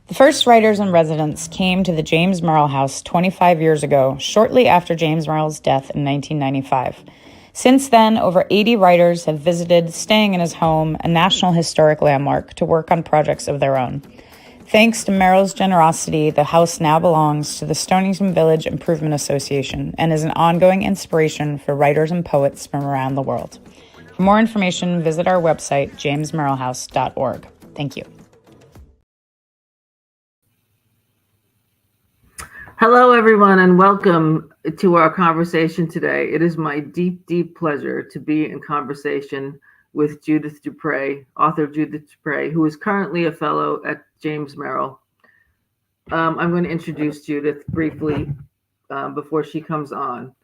The first writers in residence came to the James Merrill House 25 years ago, shortly after James Merrill's death in 1995. Since then, over 80 writers have visited, staying in his home, a National Historic Landmark, to work on projects of their own. Thanks to Merrill's generosity, the house now belongs to the Stonington Village Improvement Association and is an ongoing inspiration for writers and poets from around the world. For more information, visit our website, jamesmerrillhouse.org. Thank you. Hello, everyone, and welcome to our conversation today. It is my deep, deep pleasure to be in conversation with Judith Dupré, author Judith Dupré, who is currently a fellow at James Merrill. I'm going to introduce Judith briefly before she comes on.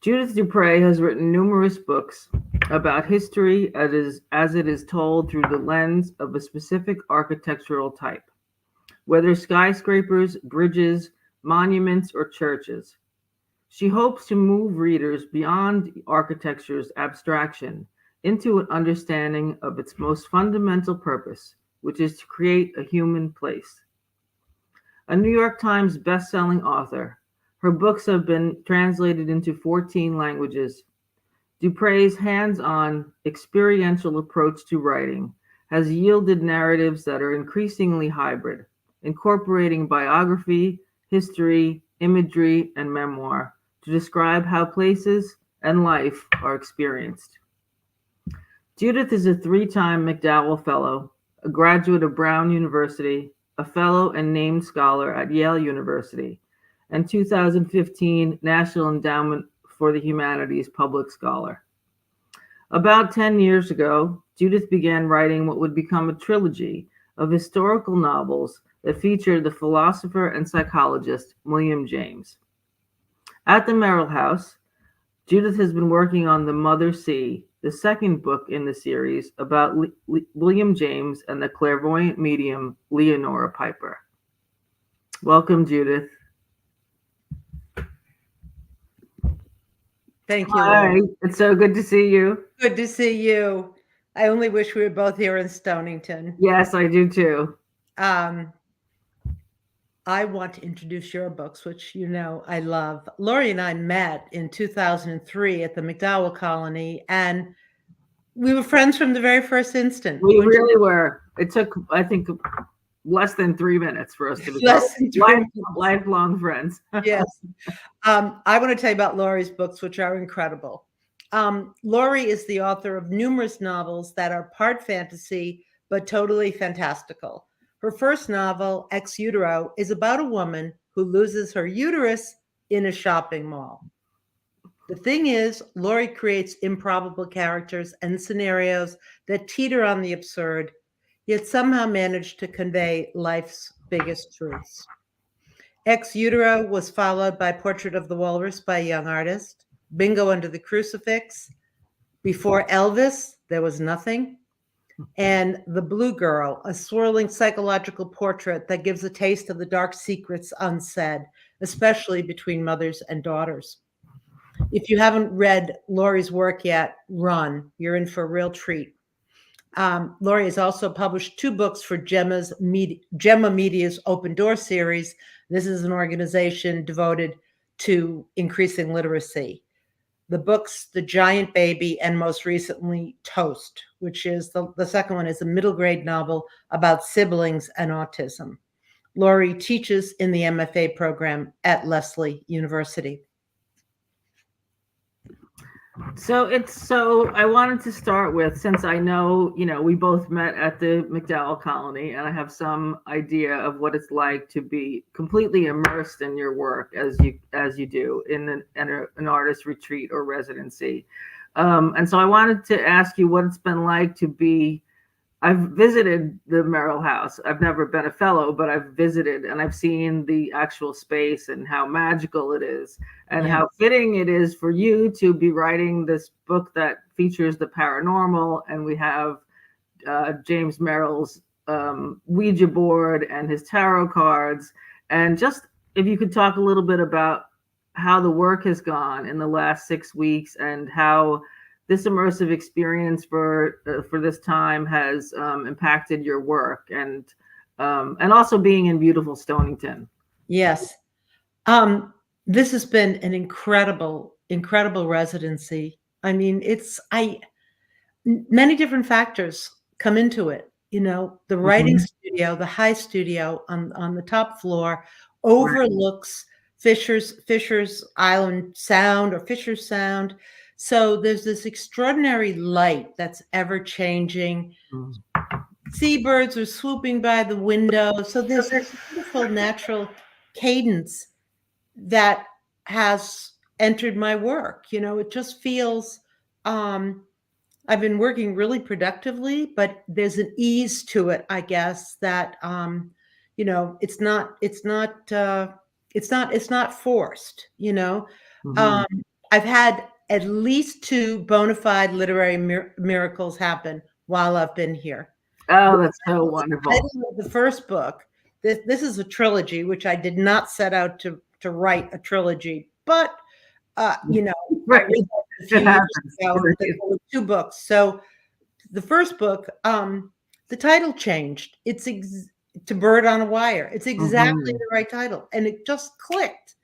Judith Dupré has written numerous books about history as it is told through the lens of a specific architectural type, whether skyscrapers, bridges, monuments, or churches. She hopes to move readers beyond architecture's abstraction into an understanding of its most fundamental purpose, which is to create a human place. A New York Times best-selling author, her books have been translated into 14 languages. Dupré's hands-on, experiential approach to writing has yielded narratives that are increasingly hybrid, incorporating biography, history, imagery, and memoir to describe how places and life are experienced. Judith is a 3-time McDowell Fellow, a graduate of Brown University, a fellow and named scholar at Yale University, and 2015 National Endowment for the Humanities Public Scholar. About 10 years ago, Judith began writing what would become a trilogy of historical novels that feature the philosopher and psychologist William James. At the Merrill House, Judith has been working on The Mother Sea, the second book in the series about William James and the clairvoyant medium Leonora Piper. Welcome, Judith. Thank you. Hi, it's so good to see you. Good to see you. I only wish we were both here in Stonington. Yes, I do too. I want to introduce your books, which you know I love. Laurie and I met in 2003 at the McDowell Colony, and we were friends from the very first instant. We really were. It took, I think, less than 3 minutes for us to become lifelong friends. Yes. I want to tell you about Laurie's books, which are incredible. Laurie is the author of numerous novels that are part fantasy, but totally fantastical. Her first novel, Ex Utero, is about a woman who loses her uterus in a shopping mall. The thing is, Laurie creates improbable characters and scenarios that teeter on the absurd, yet somehow manage to convey life's biggest truths. Ex Utero was followed by Portrait of the Walrus by a Young Artist, Bingo Under the Crucifix, Before Elvis, There Was Nothing, and The Blue Girl, a swirling psychological portrait that gives a taste of the dark secrets unsaid, especially between mothers and daughters. If you haven't read Laurie's work yet, run. You're in for a real treat. Laurie has also published 2 books for Gemma Media's Open Door series. This is an organization devoted to increasing literacy. The books, The Giant Baby, and most recently, Toast, which is the second one is a middle grade novel about siblings and autism. Laurie teaches in the MFA program at Lesley University. So I wanted to start with, since I know, we both met at the McDowell Colony, and I have some idea of what it's like to be completely immersed in your work as you do in an artist retreat or residency. And so I wanted to ask you what it's been like to be. I've visited the Merrill House. I've never been a fellow, but I've visited and I've seen the actual space and how magical it is and how fitting it is for you to be writing this book that features the paranormal. And we have James Merrill's Ouija board and his tarot cards. And just if you could talk a little bit about how the work has gone in the last 6 weeks and how this immersive experience for this time has impacted your work, and and also being in beautiful Stonington. Yes. This has been an incredible residency. I mean, many different factors come into it. You know, the writing studio, the high studio on the top floor overlooks Fisher's Island Sound or Fisher Sound. So there's this extraordinary light that's ever changing. Seabirds are swooping by the window. So there's this beautiful natural cadence that has entered my work. You know, it just feels I've been working really productively, but there's an ease to it, I guess, that you know, it's not forced, you know. I've had at least 2 bona fide literary miracles happen while I've been here. Oh, that's so wonderful. The first book, this is a trilogy, which I did not set out to write a trilogy, but you know, Right. a few years ago, there were 2 books. So the first book, the title changed. It's to Bird on a Wire. It's exactly the right title, and it just clicked.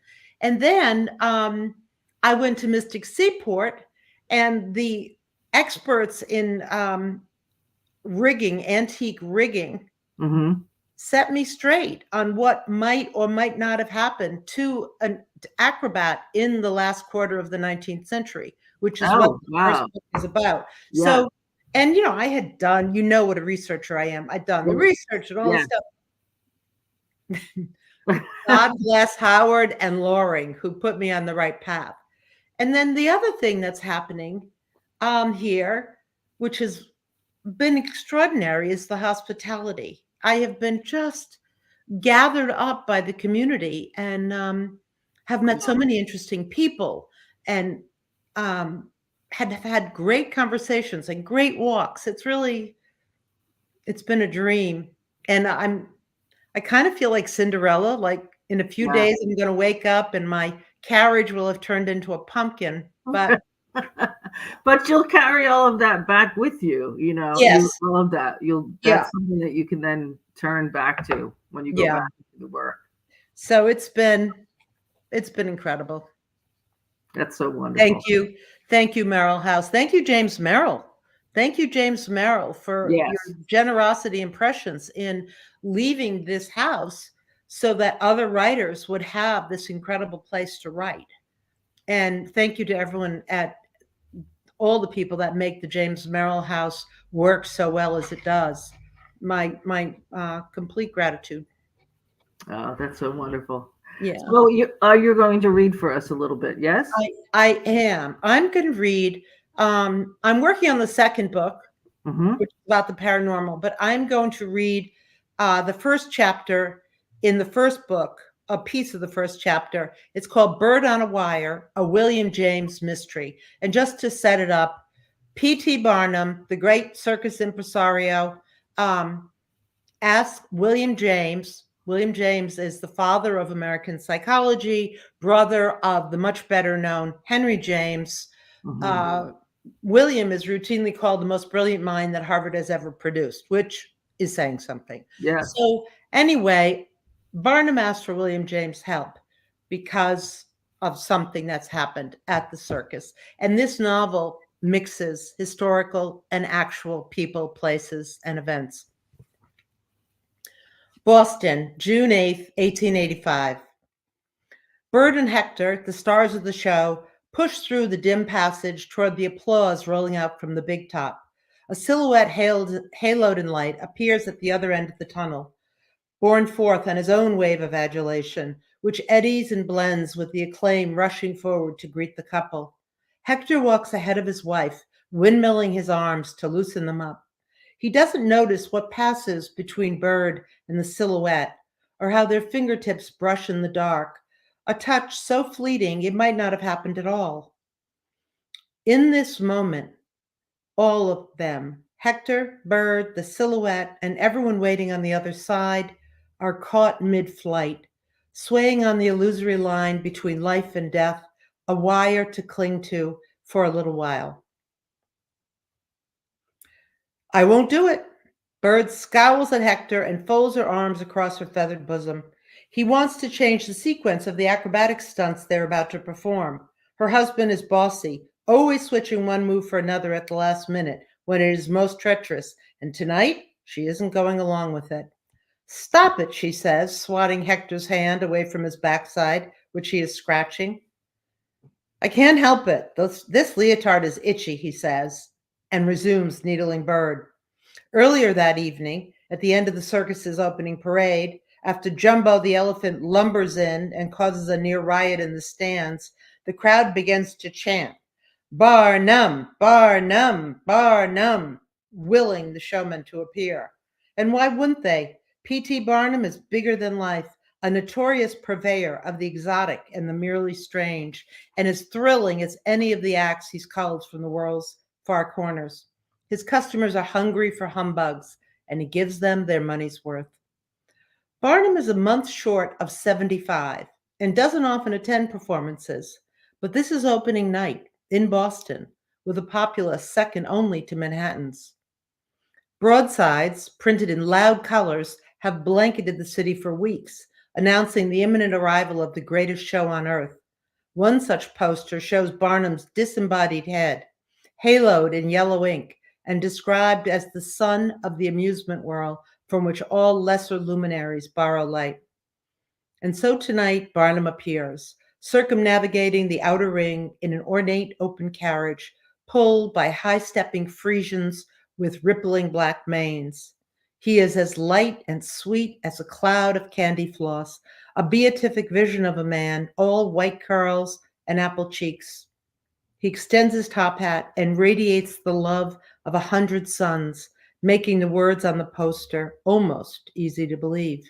And then I went to Mystic Seaport, and the experts in rigging, antique rigging, set me straight on what might or might not have happened to an acrobat in the last quarter of the 19th century, which is what the first book is about. Yeah. So, and you know, I had done, you know what a researcher I am. I'd done the research and all this stuff. God bless Howard and Laurie, who put me on the right path. And then the other thing that's happening here, which has been extraordinary, is the hospitality. I have been just gathered up by the community and have met so many interesting people and had great conversations and great walks. It's been a dream. And I kind of feel like Cinderella, like in a few days, I'm going to wake up and my carriage will have turned into a pumpkin, but but you'll carry all of that back with you, you know. Yes. All of that. That's something that you can then turn back to when you go back to the work. So it's been incredible. That's so wonderful. Thank you, Merrill House. Thank you, James Merrill. Thank you, James Merrill, for your generosity and prescience in leaving this house so that other writers would have this incredible place to write. And thank you to everyone all the people that make the James Merrill House work so well as it does. My complete gratitude. Oh, that's so wonderful. Yeah. So you're going to read for us a little bit, yes? I am. I'm going to read. I'm working on the second book, which is about the paranormal, but I'm going to read the first chapter in the first book, a piece of the first chapter. It's called Bird on a Wire, a William James mystery. And just to set it up, P.T. Barnum, the great circus impresario, asked William James. William James is the father of American psychology, brother of the much better known Henry James. William is routinely called the most brilliant mind that Harvard has ever produced, which is saying something. Yeah. So anyway, Barnum asked for William James' help because of something that's happened at the circus. And this novel mixes historical and actual people, places, and events. Boston, June 8th, 1885. Bird and Hector, the stars of the show, push through the dim passage toward the applause rolling out from the big top. A silhouette haloed in light appears at the other end of the tunnel, borne forth on his own wave of adulation, which eddies and blends with the acclaim rushing forward to greet the couple. Hector walks ahead of his wife, windmilling his arms to loosen them up. He doesn't notice what passes between Bird and the silhouette, or how their fingertips brush in the dark, a touch so fleeting it might not have happened at all. In this moment, all of them, Hector, Bird, the silhouette, and everyone waiting on the other side, are caught mid-flight, swaying on the illusory line between life and death, a wire to cling to for a little while. I won't do it. Bird scowls at Hector and folds her arms across her feathered bosom. He wants to change the sequence of the acrobatic stunts they're about to perform. Her husband is bossy, always switching one move for another at the last minute when it is most treacherous, and tonight she isn't going along with it. Stop it, she says, swatting Hector's hand away from his backside, which he is scratching. I can't help it. This leotard is itchy, he says, and resumes needling Bird. Earlier that evening, at the end of the circus's opening parade, after Jumbo the elephant lumbers in and causes a near riot in the stands, the crowd begins to chant, Barnum, Barnum, Barnum, willing the showman to appear. And why wouldn't they? P.T. Barnum is bigger than life, a notorious purveyor of the exotic and the merely strange, and as thrilling as any of the acts he's culled from the world's far corners. His customers are hungry for humbugs, and he gives them their money's worth. Barnum is a month short of 75 and doesn't often attend performances, but this is opening night in Boston with a populace second only to Manhattan's. Broadsides, printed in loud colors, have blanketed the city for weeks, announcing the imminent arrival of the greatest show on earth. One such poster shows Barnum's disembodied head, haloed in yellow ink, and described as the sun of the amusement world from which all lesser luminaries borrow light. And so tonight, Barnum appears, circumnavigating the outer ring in an ornate open carriage, pulled by high-stepping Frisians with rippling black manes. He is as light and sweet as a cloud of candy floss, a beatific vision of a man, all white curls and apple cheeks. He extends his top hat and radiates the love of 100 suns, making the words on the poster almost easy to believe.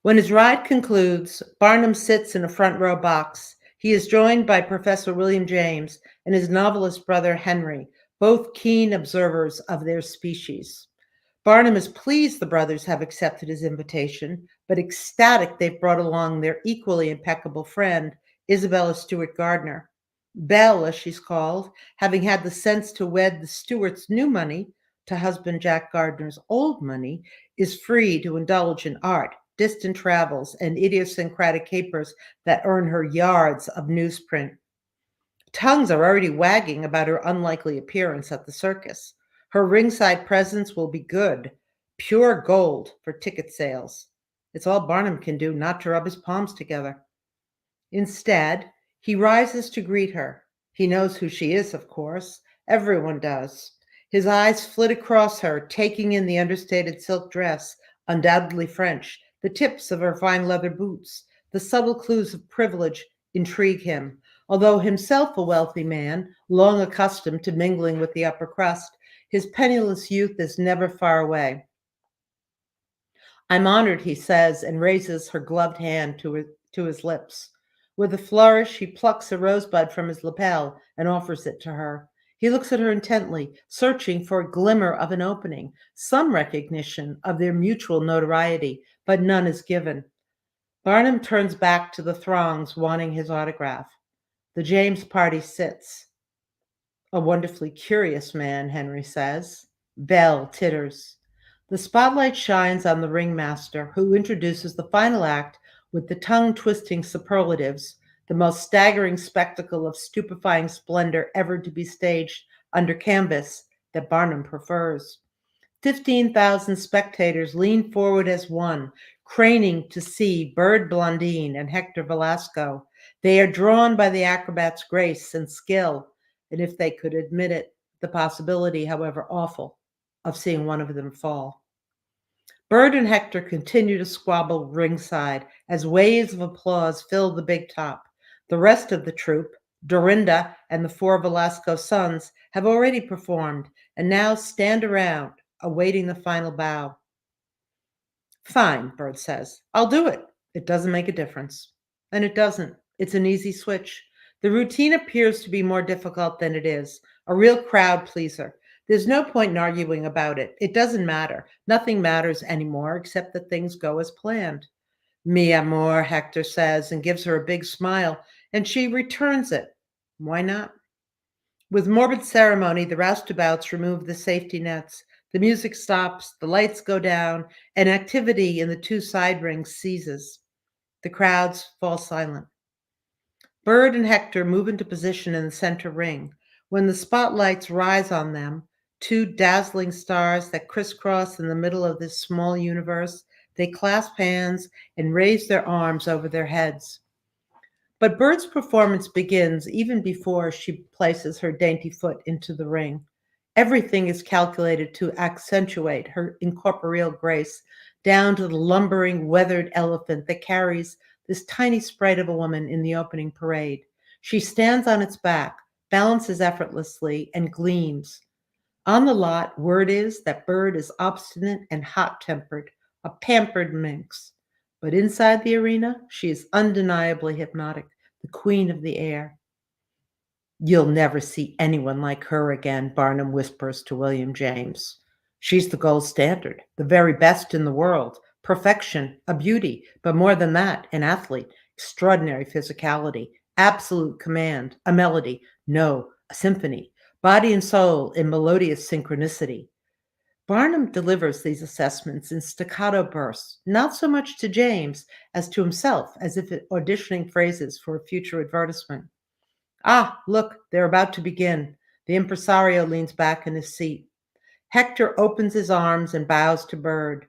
When his ride concludes, Barnum sits in a front row box. He is joined by Professor William James and his novelist brother Henry, both keen observers of their species. Barnum is pleased the brothers have accepted his invitation, but ecstatic they've brought along their equally impeccable friend, Isabella Stewart Gardner. Belle, as she's called, having had the sense to wed the Stewart's new money to husband Jack Gardner's old money, is free to indulge in art, distant travels, and idiosyncratic capers that earn her yards of newsprint. Tongues are already wagging about her unlikely appearance at the circus. Her ringside presence will be good, pure gold for ticket sales. It's all Barnum can do not to rub his palms together. Instead, he rises to greet her. He knows who she is, of course. Everyone does. His eyes flit across her, taking in the understated silk dress, undoubtedly French. The tips of her fine leather boots, the subtle clues of privilege intrigue him. Although himself a wealthy man, long accustomed to mingling with the upper crust, his penniless youth is never far away. I'm honored, he says, and raises her gloved hand to his lips. With a flourish, he plucks a rosebud from his lapel and offers it to her. He looks at her intently, searching for a glimmer of an opening, some recognition of their mutual notoriety, but none is given. Barnum turns back to the throngs, wanting his autograph. The James party sits. A wonderfully curious man, Henry says. Belle titters. The spotlight shines on the ringmaster, who introduces the final act with the tongue-twisting superlatives, the most staggering spectacle of stupefying splendor ever to be staged under canvas that Barnum prefers. 15,000 spectators lean forward as one, craning to see Bird Blondine and Hector Velasco. They are drawn by the acrobat's grace and skill, and if they could admit it, the possibility, however awful, of seeing one of them fall. Bird and Hector continue to squabble ringside as waves of applause fill the big top. The rest of the troupe, Dorinda and the 4 Velasco sons, have already performed and now stand around, awaiting the final bow. Fine, Bird says. I'll do it. It doesn't make a difference. And it doesn't. It's an easy switch. The routine appears to be more difficult than it is, a real crowd pleaser. There's no point in arguing about it. It doesn't matter. Nothing matters anymore except that things go as planned. Mi amor, Hector says, and gives her a big smile, and she returns it. Why not? With morbid ceremony, the roustabouts remove the safety nets. The music stops, the lights go down, and activity in the two side rings ceases. The crowds fall silent. Bird and Hector move into position in the center ring. When the spotlights rise on them, two dazzling stars that crisscross in the middle of this small universe, they clasp hands and raise their arms over their heads. But Bird's performance begins even before she places her dainty foot into the ring. Everything is calculated to accentuate her incorporeal grace, down to the lumbering, weathered elephant that carries this tiny sprite of a woman in the opening parade. She stands on its back, balances effortlessly, and gleams. On the lot, word is that Bird is obstinate and hot-tempered, a pampered minx. But inside the arena, she is undeniably hypnotic, the queen of the air. "You'll never see anyone like her again," Barnum whispers to William James. "She's the gold standard, the very best in the world, perfection, a beauty, but more than that, an athlete, extraordinary physicality, absolute command, a melody, no, a symphony, body and soul in melodious synchronicity." Barnum delivers these assessments in staccato bursts, not so much to James as to himself, as if auditioning phrases for a future advertisement. "Ah, look, they're about to begin." The impresario leans back in his seat. Hector opens his arms and bows to Bird.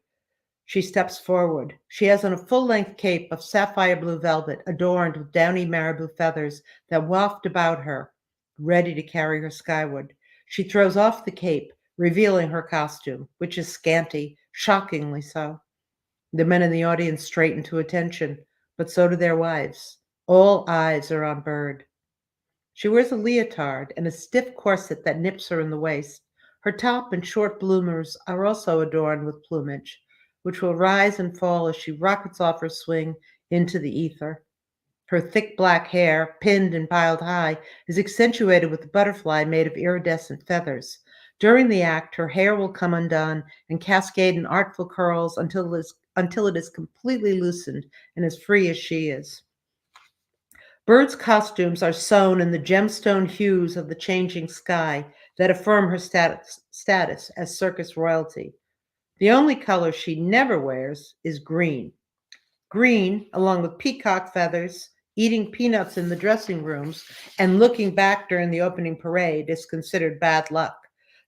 She steps forward. She has on a full-length cape of sapphire blue velvet adorned with downy marabou feathers that waft about her, ready to carry her skyward. She throws off the cape, revealing her costume, which is scanty, shockingly so. The men in the audience straighten to attention, but so do their wives. All eyes are on Bird. She wears a leotard and a stiff corset that nips her in the waist. Her top and short bloomers are also adorned with plumage, which will rise and fall as she rockets off her swing into the ether. Her thick black hair, pinned and piled high, is accentuated with a butterfly made of iridescent feathers. During the act, her hair will come undone and cascade in artful curls until it is completely loosened and as free as she is. Bird's costumes are sewn in the gemstone hues of the changing sky that affirm her status as circus royalty. The only color she never wears is green. Green, along with peacock feathers, eating peanuts in the dressing rooms, and looking back during the opening parade is considered bad luck.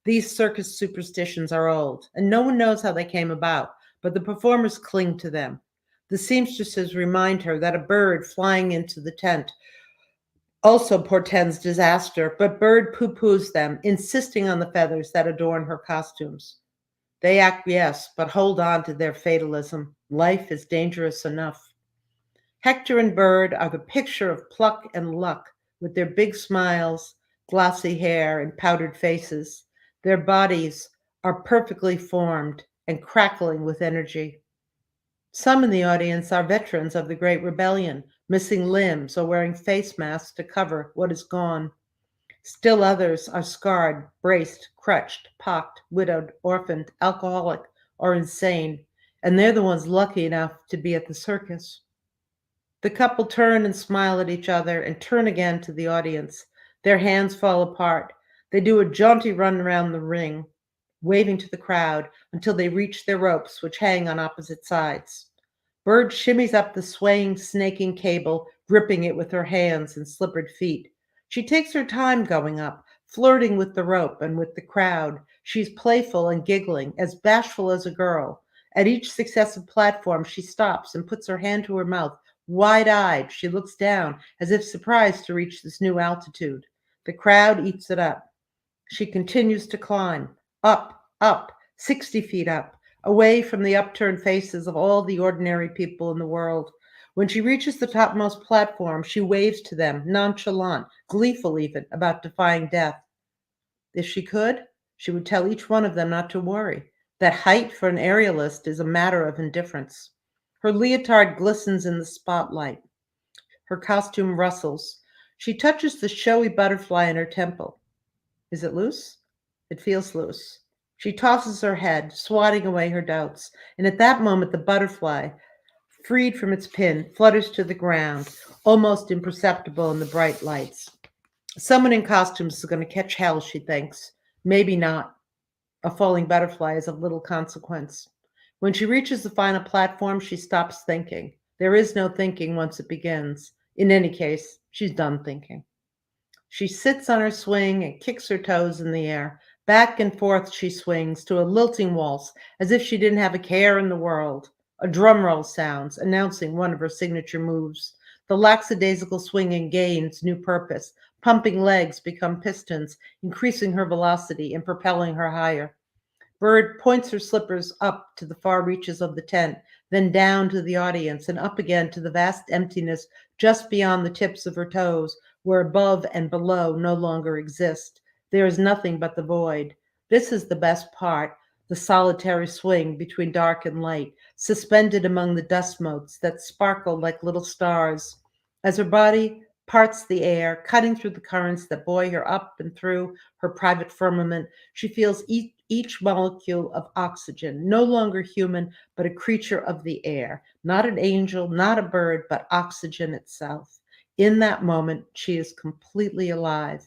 These circus superstitions are old, and no one knows how they came about, but the performers cling to them. The seamstresses remind her that a bird flying into the tent also portends disaster, but Bird pooh-poohs them, insisting on the feathers that adorn her costumes. They acquiesce, but hold on to their fatalism. Life is dangerous enough. Hector and Bird are the picture of pluck and luck, with their big smiles, glossy hair, and powdered faces. Their bodies are perfectly formed and crackling with energy. Some in the audience are veterans of the Great Rebellion, missing limbs or wearing face masks to cover what is gone. Still others are scarred, braced, crutched, pocked, widowed, orphaned, alcoholic, or insane, and they're the ones lucky enough to be at the circus. The couple turn and smile at each other and turn again to the audience. Their hands fall apart. They do a jaunty run around the ring, waving to the crowd until they reach their ropes, which hang on opposite sides. Bird shimmies up the swaying, snaking cable, gripping it with her hands and slippered feet. She takes her time going up, flirting with the rope and with the crowd. She's playful and giggling, as bashful as a girl. At each successive platform, she stops and puts her hand to her mouth. Wide-eyed, she looks down, as if surprised to reach this new altitude. The crowd eats it up. She continues to climb, up, 60 feet up, away from the upturned faces of all the ordinary people in the world. When she reaches the topmost platform, she waves to them, nonchalant, gleeful even, about defying death. If she could, she would tell each one of them not to worry, that height for an aerialist is a matter of indifference. Her leotard glistens in the spotlight. Her costume rustles. She touches the showy butterfly in her temple. Is it loose? It feels loose. She tosses her head, swatting away her doubts, and at that moment the butterfly, freed from its pin, flutters to the ground, almost imperceptible in the bright lights. Someone in costumes is going to catch hell, she thinks. Maybe not. A falling butterfly is of little consequence. When she reaches the final platform, she stops thinking. There is no thinking once it begins. In any case, she's done thinking. She sits on her swing and kicks her toes in the air. Back and forth she swings to a lilting waltz as if she didn't have a care in the world. A drum roll sounds, announcing one of her signature moves. The lackadaisical swinging gains new purpose. Pumping legs become pistons, increasing her velocity and propelling her higher. Bird points her slippers up to the far reaches of the tent, then down to the audience and up again to the vast emptiness just beyond the tips of her toes, where above and below no longer exist. There is nothing but the void. This is the best part, the solitary swing between dark and light, suspended among the dust motes that sparkle like little stars. As her body parts the air, cutting through the currents that buoy her up and through her private firmament, she feels each molecule of oxygen, no longer human, but a creature of the air, not an angel, not a bird, but oxygen itself. In that moment, she is completely alive.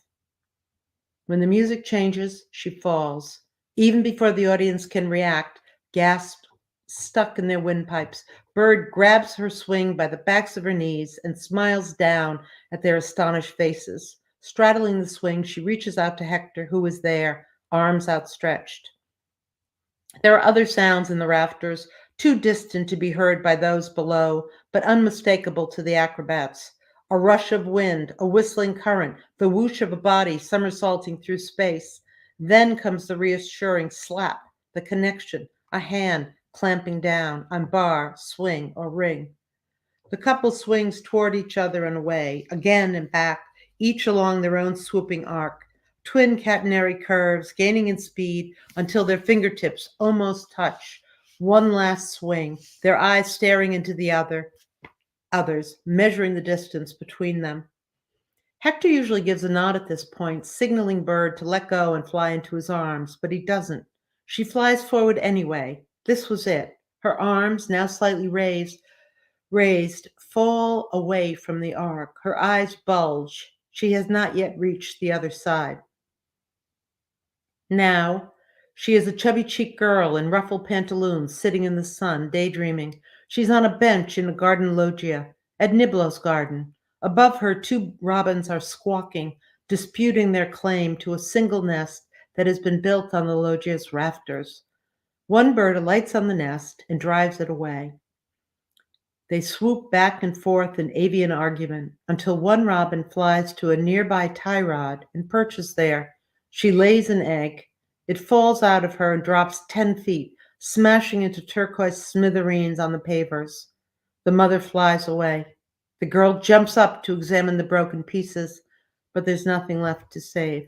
When the music changes, she falls. Even before the audience can react, gasp stuck in their windpipes, Bird grabs her swing by the backs of her knees and smiles down at their astonished faces. Straddling the swing, she reaches out to Hector, who is there, arms outstretched. There are other sounds in the rafters, too distant to be heard by those below, but unmistakable to the acrobats. A rush of wind, a whistling current, the whoosh of a body somersaulting through space. Then comes the reassuring slap, the connection, a hand clamping down on bar, swing, or ring. The couple swings toward each other and away, again and back, each along their own swooping arc. Twin catenary curves, gaining in speed until their fingertips almost touch. One last swing, their eyes staring into the others, measuring the distance between them. Hector usually gives a nod at this point, signaling Bird to let go and fly into his arms, but he doesn't. She flies forward anyway. This was it. Her arms, now slightly raised, fall away from the arc. Her eyes bulge. She has not yet reached the other side. Now, she is a chubby-cheeked girl in ruffled pantaloons sitting in the sun, daydreaming. She's on a bench in a garden loggia, at Niblo's garden. Above her, two robins are squawking, disputing their claim to a single nest that has been built on the loggia's rafters. One bird alights on the nest and drives it away. They swoop back and forth in avian argument until one robin flies to a nearby tie rod and perches there. She lays an egg. It falls out of her and drops 10 feet, smashing into turquoise smithereens on the pavers. The mother flies away. The girl jumps up to examine the broken pieces, but there's nothing left to save.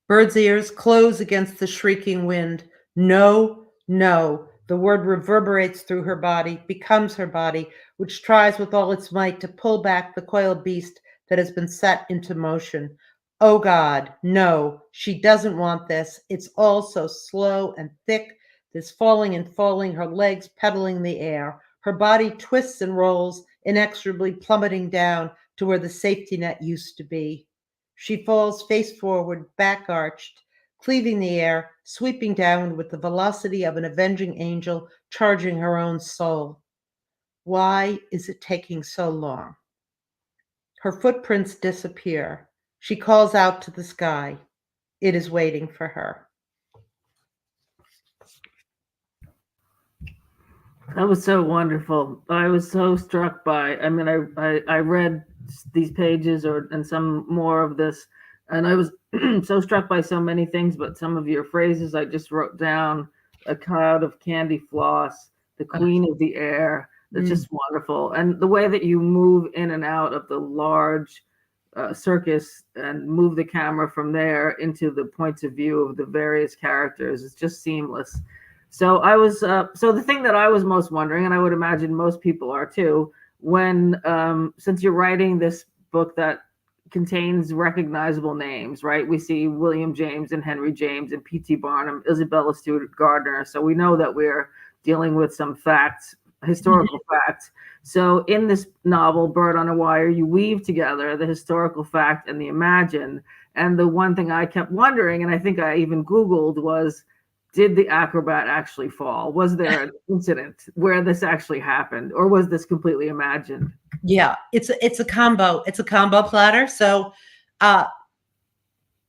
Bird's ears close against the shrieking wind. No, no. The word reverberates through her body, becomes her body, which tries with all its might to pull back the coiled beast that has been set into motion. Oh God, no, she doesn't want this. It's all so slow and thick, this falling and falling, her legs pedaling the air. Her body twists and rolls, inexorably plummeting down to where the safety net used to be. She falls face forward, back arched, cleaving the air, sweeping down with the velocity of an avenging angel charging her own soul. Why is it taking so long? Her footprints disappear. She calls out to the sky. It is waiting for her. That was so wonderful. I was so struck by, I read these pages and some more of this, and I was so struck by so many things, but some of your phrases I just wrote down: a cloud of candy floss, the queen of the air. That's just wonderful. And the way that you move in and out of the large circus and move the camera from there into the points of view of the various characters is just seamless. So I was, so the thing that I was most wondering, and I would imagine most people are too, when, since you're writing this book that contains recognizable names, right? We see William James and Henry James and P.T. Barnum, Isabella Stewart Gardner. So we know that we're dealing with some facts, historical facts. So in this novel, Bird on a Wire, you weave together the historical fact and the imagined. And the one thing I kept wondering, and I think I even Googled, was, did the acrobat actually fall? Was there an incident where this actually happened, or was this completely imagined? Yeah, it's a combo. It's a combo platter. So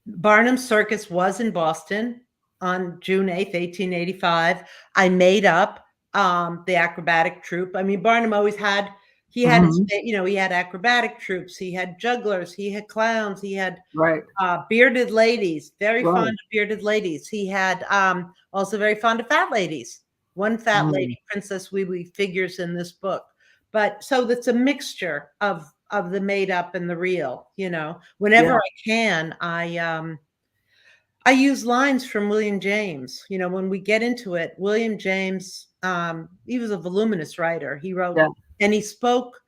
Barnum Circus was in Boston on June 8th, 1885. I made up the acrobatic troupe. I mean, Barnum always had, he had his, he had acrobatic troupes, he had jugglers, he had clowns, he had Right. Bearded ladies, very Right. fond of bearded ladies. He had also very fond of fat ladies. One fat lady, Princess Wee Wee, figures in this book. But so that's a mixture of the made up and the real. Whenever I can, I use lines from William James. When we get into it, William James, he was a voluminous writer. He wrote and he spoke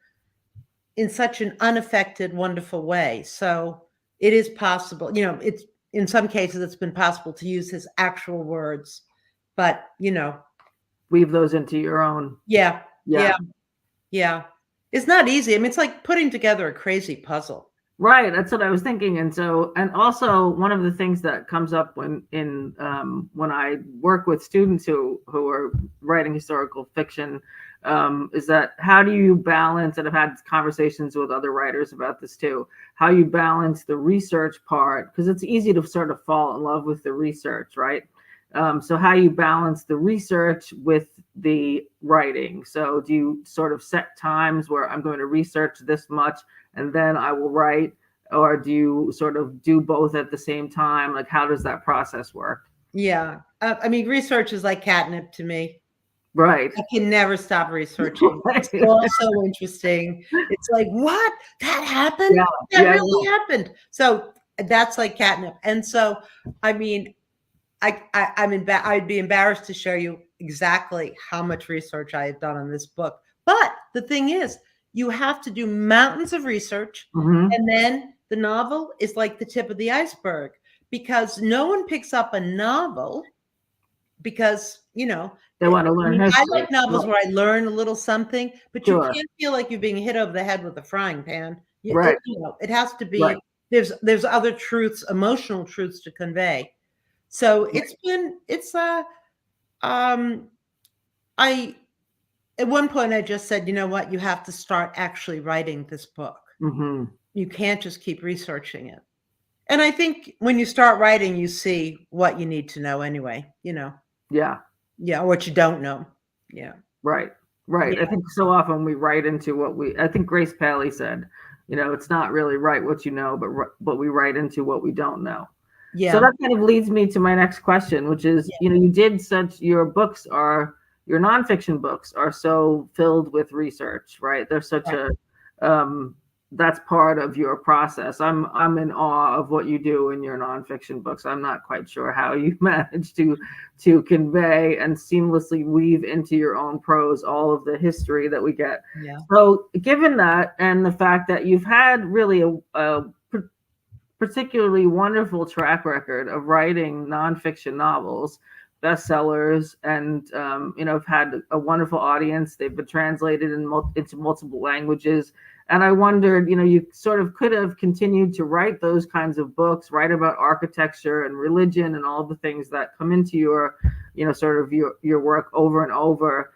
in such an unaffected, wonderful way. So it is possible, it's in some cases it's been possible to use his actual words, but weave those into your own. Yeah. It's not easy. I mean, it's like putting together a crazy puzzle. Right. That's what I was thinking. And also one of the things that comes up when I work with students who are writing historical fiction, is that how do you balance, and I've had conversations with other writers about this too, how you balance the research part, because it's easy to sort of fall in love with the research, right? So how you balance the research with the writing. So do you sort of set times where I'm going to research this much and then I will write, or do you sort of do both at the same time? Like, how does that process work? Yeah. I mean, research is like catnip to me. Right. I can never stop researching. It's all so interesting. It's like, what? That happened? Yeah, That really happened. So that's like catnip. And so, I mean, I'd be embarrassed to show you exactly how much research I have done on this book. But the thing is, you have to do mountains of research, and then the novel is like the tip of the iceberg, because no one picks up a novel because, they want to learn history. I like novels where I learn a little something, but you can't feel like you're being hit over the head with a frying pan. Right. It has to be, there's other truths, emotional truths to convey. So at one point I just said, you know what, you have to start actually writing this book. You can't just keep researching it. And I think when you start writing, you see what you need to know anyway, Yeah, or what you don't know. Yeah. Right. Yeah. I think so often we write into I think Grace Paley said, it's not really write what you know, but we write into what we don't know. Yeah. So that kind of leads me to my next question, which is, you did your nonfiction books are so filled with research, right? They're such that's part of your process. I'm in awe of what you do in your nonfiction books. I'm not quite sure how you manage to convey and seamlessly weave into your own prose all of the history that we get. Yeah. So given that, and the fact that you've had really a particularly wonderful track record of writing nonfiction novels, bestsellers, and have had a wonderful audience. They've been translated into multiple languages. And I wondered, you sort of could have continued to write those kinds of books, write about architecture and religion and all the things that come into your, sort of your work over and over.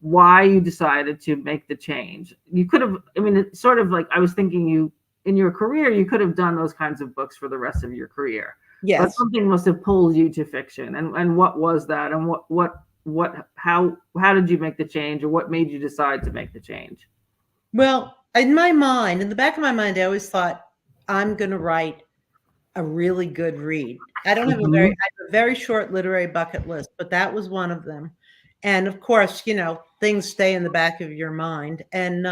Why you decided to make the change? You could have, it's sort of like, I was thinking in your career, you could have done those kinds of books for the rest of your career. Yes. But something must have pulled you to fiction. And what was that? And how did you make the change, or what made you decide to make the change? Well, in the back of my mind, I always thought, I'm going to write a really good read. I don't have I have a very short literary bucket list, but that was one of them. And of course, things stay in the back of your mind. And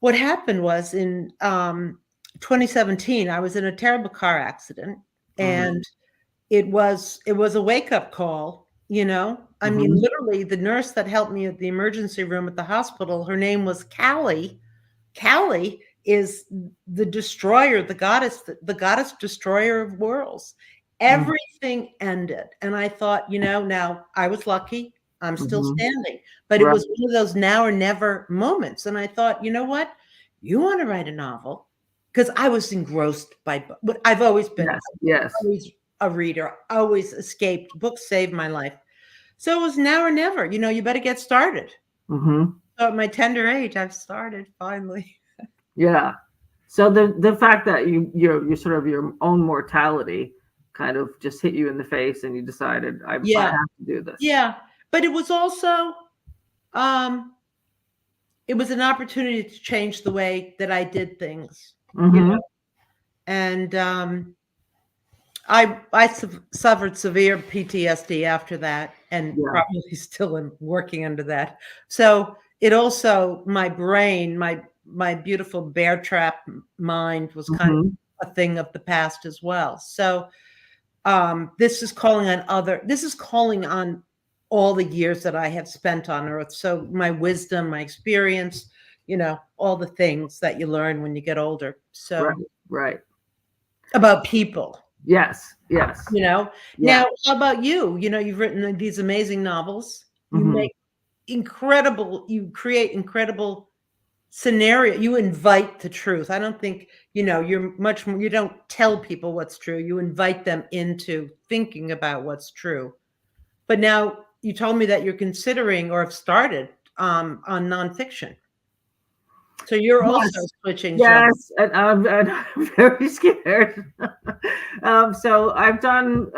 what happened was in 2017, I was in a terrible car accident, and it was a wake-up call, I mean, literally, the nurse that helped me at the emergency room at the hospital, her name was Callie. Callie is the destroyer, the goddess destroyer of worlds. Everything ended. And I thought, now I was lucky. I'm still standing. But it was one of those now or never moments. And I thought, you know what? You want to write a novel. because I was engrossed by books. But I've always been Yes. always a reader, always escaped. Books saved my life. So it was now or never. You better get started. Mm-hmm. So at my tender age, I've started finally. Yeah. So the fact that you're sort of your own mortality kind of just hit you in the face, and you decided I have to do this. Yeah, but it was also it was an opportunity to change the way that I did things. Mm-hmm. And I suffered severe PTSD after that, and probably still am working under that. So it also, my brain, my beautiful bear trap mind was kind of a thing of the past as well. So this is calling on all the years that I have spent on earth. So my wisdom, my experience, all the things that you learn when you get older. So right. About people. Yes. Now how about you? You've written these amazing novels. You create incredible scenario. You invite the truth. I don't think, you're much more, you don't tell people what's true. You invite them into thinking about what's true. But now you told me that you're considering or have started on nonfiction. So you're also switching. Yes, and I'm very scared. So I've done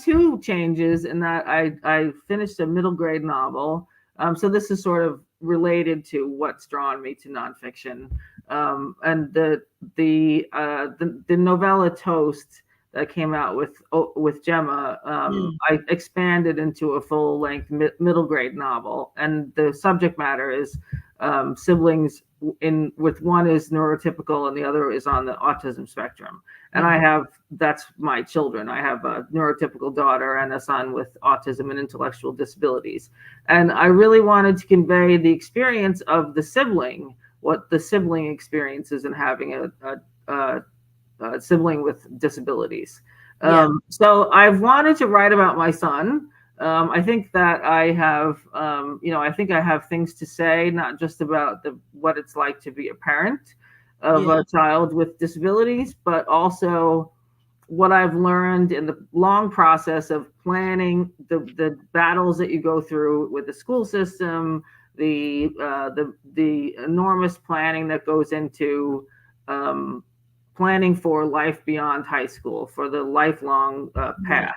two changes in that I finished a middle grade novel. So this is sort of related to what's drawn me to nonfiction. And the novella Toast that came out with Gemma, I expanded into a full length middle grade novel, and the subject matter is siblings with one is neurotypical and the other is on the autism spectrum. And that's my children. I have a neurotypical daughter and a son with autism and intellectual disabilities. And I really wanted to convey the experience of the sibling, what the sibling experiences in having a sibling with disabilities. So I've wanted to write about my son. I think that I have, I have things to say, not just about what it's like to be a parent of a child with disabilities, but also what I've learned in the long process of planning the battles that you go through with the school system, the enormous planning that goes into planning for life beyond high school, for the lifelong path.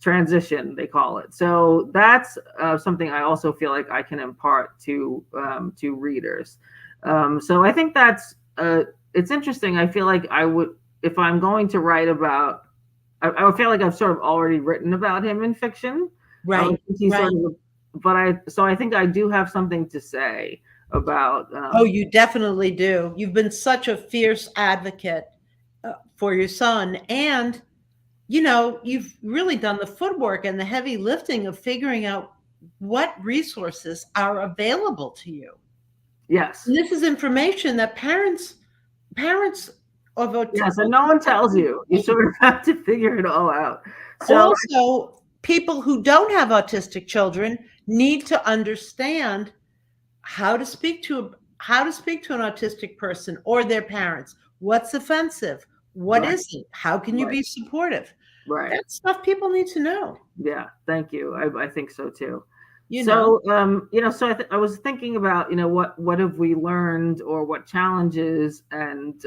Transition, they call it. So that's something I also feel like I can impart to readers. So I think that's it's interesting. I feel like I would, if I'm going to write about, I would feel like I've sort of already written about him in fiction. Right. So I think I do have something to say about. Oh, you definitely do. You've been such a fierce advocate for your son, and you've really done the footwork and the heavy lifting of figuring out what resources are available to you. Yes. And this is information that parents of autism. Yes, and no one tells you. You sort of have to figure it all out. So also, people who don't have autistic children need to understand how to speak to an autistic person or their parents. What's offensive? What isn't? How can you be supportive? Right. That's stuff people need to know. Yeah, thank you. I think so too. So I was thinking about, what have we learned, or what challenges and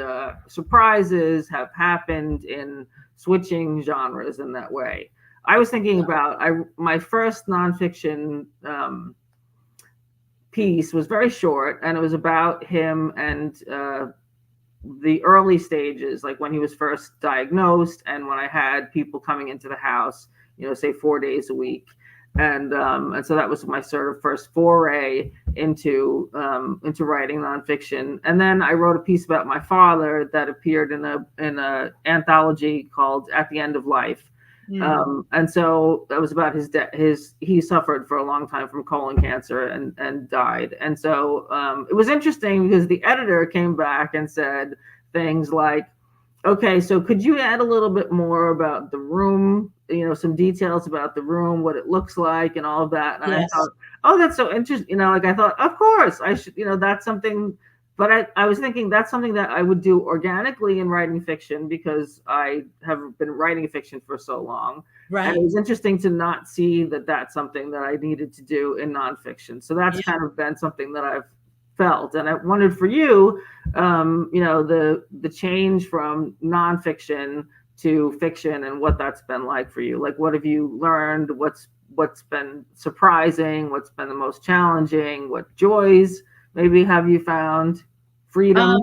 surprises have happened in switching genres in that way. I was thinking about my first nonfiction piece was very short, and it was about him and the early stages, like when he was first diagnosed and when I had people coming into the house, say 4 days a week. And so that was my sort of first foray into writing nonfiction. And then I wrote a piece about my father that appeared in a anthology called At the End of Life. And so that was about his death. He suffered for a long time from colon cancer and died. And so it was interesting because the editor came back and said things like, okay, so could you add a little bit more about the room, some details about the room, what it looks like and all of that. And I thought, oh, that's so interesting. I thought, of course I should, that's something But I was thinking that's something that I would do organically in writing fiction because I have been writing fiction for so long. Right. And it was interesting to not see that that's something that I needed to do in nonfiction. So that's kind of been something that I've felt. And I wondered for you, the change from nonfiction to fiction and what that's been like for you. Like, what have you learned? What's been surprising? What's been the most challenging? What joys maybe have you found? Freedom?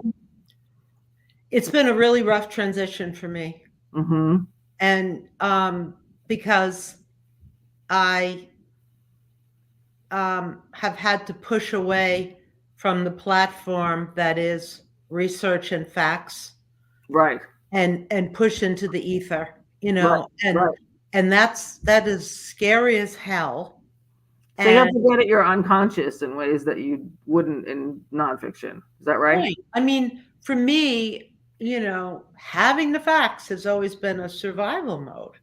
It's been a really rough transition for me. Mm-hmm. And because I have had to push away from the platform that is research and facts. Right. And push into the ether, Right. and that is scary as hell. So you have to get at your unconscious in ways that you wouldn't in nonfiction. Is that right? Right. I mean, for me, having the facts has always been a survival mode,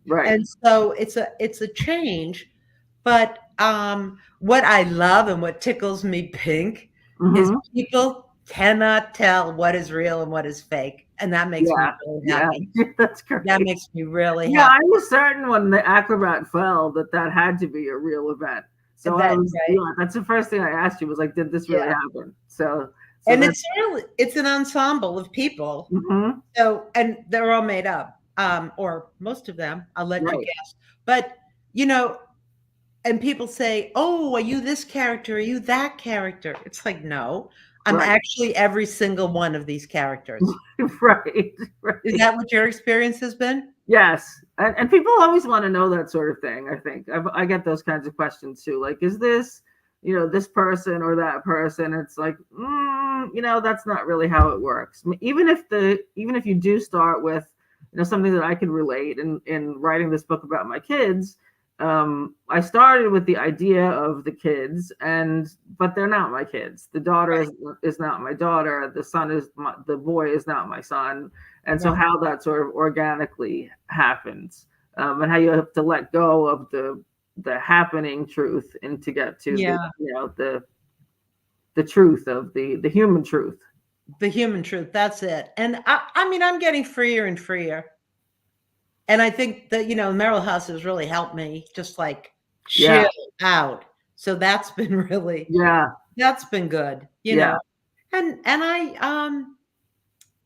Right. And so it's a change. But what I love and what tickles me pink is people cannot tell what is real and what is fake. And that makes me really happy. Yeah, that's great. That makes me really happy. Yeah, I was certain when the acrobat fell that had to be a real event. So that's the first thing I asked you was like, did this really happen? So and it's an ensemble of people. Mm-hmm. So, and they're all made up, or most of them. I'll let you guess. But and people say, "Oh, are you this character? Are you that character?" It's like, no, I'm actually every single one of these characters. Right. Is that what your experience has been? Yes. And people always want to know that sort of thing. I think I get those kinds of questions too. Like, is this, this person or that person? It's like, that's not really how it works. Even if you do start with, something that I can relate in writing this book about my kids, I started with the idea of the kids, but they're not my kids. The daughter is not my daughter. The boy is not my son. And so how that sort of organically happens, and how you have to let go of the happening truth and to get to the truth of the human truth. The human truth. That's it. And I mean, I'm getting freer and freer. And I think that, Merrill House has really helped me just like chill out. So that's been really, that's been good, know. And I,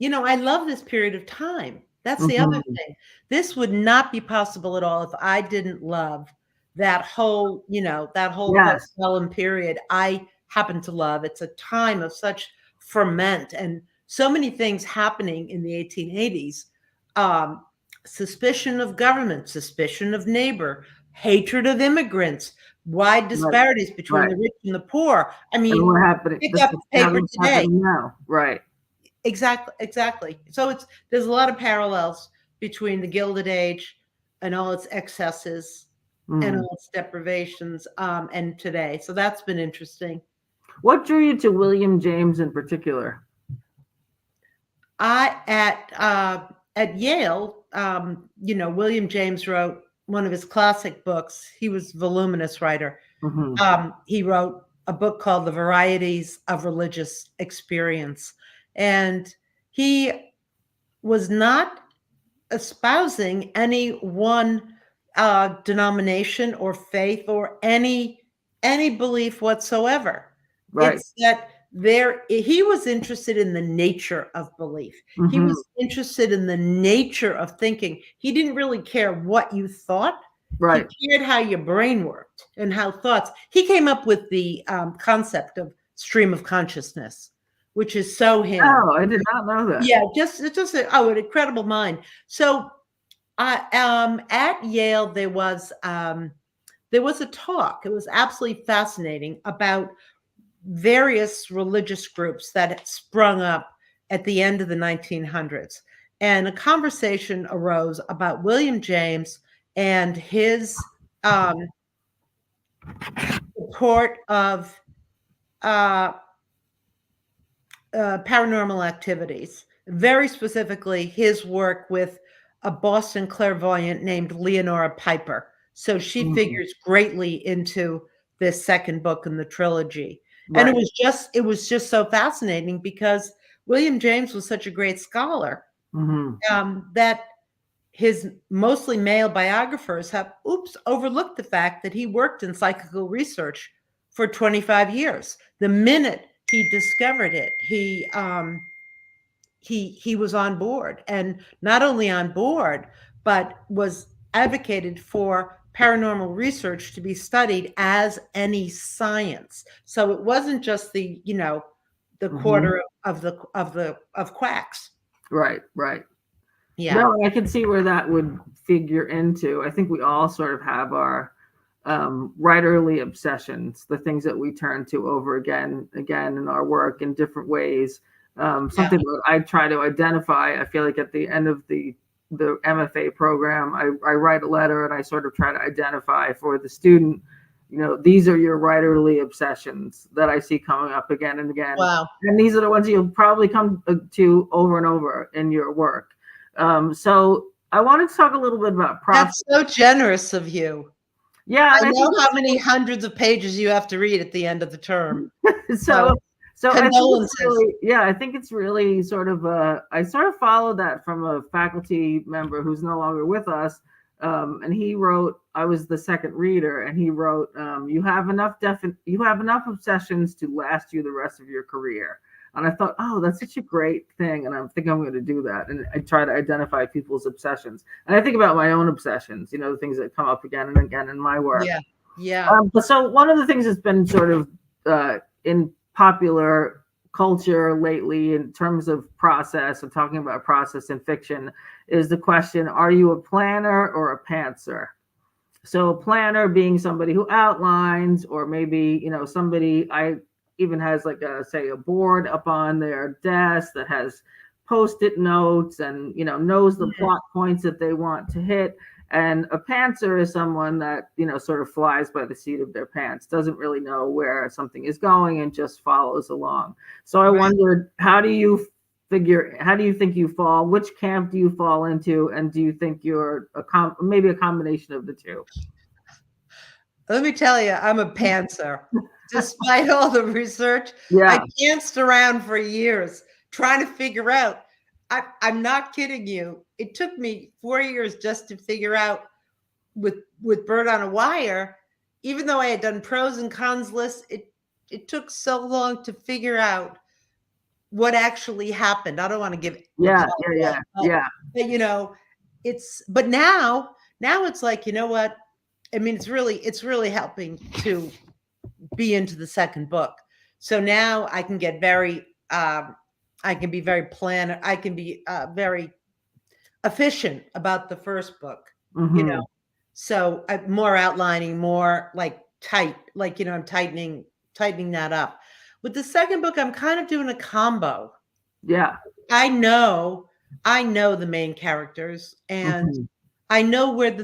I love this period of time. That's the other thing. This would not be possible at all if I didn't love that whole, post-Ellen period. I happen to love. It's a time of such ferment and so many things happening in the 1880s. Suspicion of government, suspicion of neighbor, hatred of immigrants, wide disparities between the rich and the poor. I mean, and what happened? Pick up the paper today. Now. Right. Exactly. So there's a lot of parallels between the Gilded Age and all its excesses and all its deprivations and today. So that's been interesting. What drew you to William James in particular? At Yale, William James wrote one of his classic books. He was a voluminous writer. He wrote a book called The Varieties of Religious Experience. And he was not espousing any one denomination or faith or any belief whatsoever. Right. It's that he was interested in the nature of belief. He was interested in the nature of thinking. He didn't really care what you thought. Right. He cared how your brain worked and how thoughts. He came up with the concept of stream of consciousness, which is so him. Oh, I did not know that. Yeah, just an incredible mind. So, at Yale there was a talk. It was absolutely fascinating about various religious groups that had sprung up at the end of the 1900s. And a conversation arose about William James and his support of paranormal activities, very specifically his work with a Boston clairvoyant named Leonora Piper. So she figures greatly into this second book in the trilogy. And Right. it was just so fascinating because William James was such a great scholar that his mostly male biographers have overlooked the fact that he worked in psychical research for 25 years. The minute he discovered it, he was on board, and not only on board, but was advocated for paranormal research to be studied as any science. So it wasn't just the quarter of quacks. Right. Right. Yeah. No, I can see where that would figure into. I think we all sort of have our writerly obsessions, the things that we turn to over again in our work in different ways. Something that I try to identify. I feel like at the end of the MFA program, I write a letter and I sort of try to identify for the student, these are your writerly obsessions that I see coming up again and again. Wow. And these are the ones you'll probably come to over and over in your work. So I wanted to talk a little bit about process. That's so generous of you. Yeah, I know how many hundreds of pages you have to read at the end of the term. So condolences. I think it's really sort of I sort of followed that from a faculty member who's no longer with us. And he wrote, I was the second reader, and he wrote, you have enough obsessions to last you the rest of your career. And I thought, oh, that's such a great thing. And I think I'm going to do that. And I try to identify people's obsessions. And I think about my own obsessions, the things that come up again and again in my work. Yeah. Yeah. But so one of the things that's been sort of in popular culture lately in terms of process and talking about process in fiction is the question, are you a planner or a pantser? So a planner being somebody who outlines, or maybe, somebody even has like a board up on their desk that has post-it notes and knows the plot points that they want to hit. And a pantser is someone that sort of flies by the seat of their pants, doesn't really know where something is going and just follows along. So I wondered, how do you think you fall? Which camp do you fall into? And do you think you're maybe a combination of the two? Let me tell you, I'm a pantser. Despite all the research, Yeah. I pantsed around for years trying to figure out. I'm not kidding you. It took me 4 years just to figure out with Bird on a Wire, even though I had done pros and cons lists, it took so long to figure out what actually happened. I don't want to give Yeah. But now it's like, you know what? I mean, it's really helping to be into the second book. So now I can get I can be very planned. I can be very efficient about the first book, So I'm more outlining, more like tight, like, I'm tightening that up. With the second book, I'm kind of doing a combo. Yeah. I know the main characters, and I know where